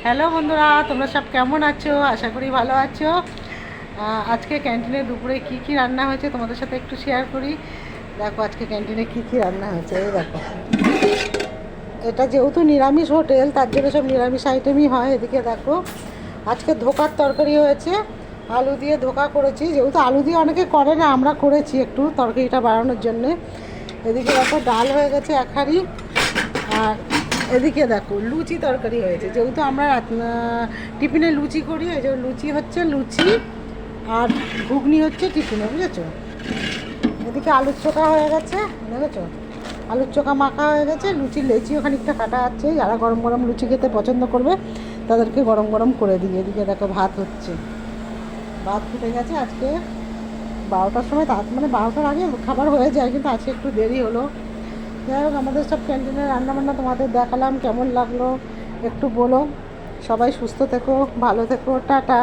Hello বন্ধুরা, তোমরা সব কেমন আছো? আশা করি ভালো আছো। আজকে ক্যান্টিনে দুপুরে কি কি রান্না হয়েছে তোমাদের সাথে একটু শেয়ার করি। দেখো আজকে ক্যান্টিনে কি কি রান্না হয়েছে, এই দেখো। এটা যেহেতু নিরামিষ হোটেল, তার জন্য সব নিরামিষ আইটেমই হয়। এদিকে দেখো, আজকে ধোকার তরকারি হয়েছে, আলু দিয়ে ধোকা করেছি। যেহেতু আলু দিয়ে অনেকে করে না, আমরা করেছি একটু তরকারিটা বাড়ানোর জন্যে। এদিকে দেখো ডাল হয়ে গেছে এক হাঁড়ি। আর এদিকে দেখো লুচি তরকারি হয়েছে, যেহেতু আমরা টিফিনে লুচি করি, এই যে লুচি হচ্ছে, লুচি আর ঘুগনি হচ্ছে টিফিনে, বুঝেছো। এদিকে আলুর চোখা হয়ে গেছে, দেখেছো, আলুর চোখা মাখা হয়ে গেছে। লুচির লেচিও খানিকটা কাটা আছে, যারা গরম গরম লুচি খেতে পছন্দ করবে তাদেরকে গরম গরম করে দিই। এদিকে দেখো ভাত হচ্ছে, ভাত ফুটে গেছে। আজকে 12টার সময়, মানে 12টার আগে খাবার হয়ে যায়, কিন্তু আজকে একটু দেরি হলো। যাই হোক, আমাদের সব ক্যান্টিনের রান্নাবান্না তোমাদের দেখালাম, কেমন লাগলো একটু বলো। সবাই সুস্থ থেকো, ভালো থেকো, টাটা।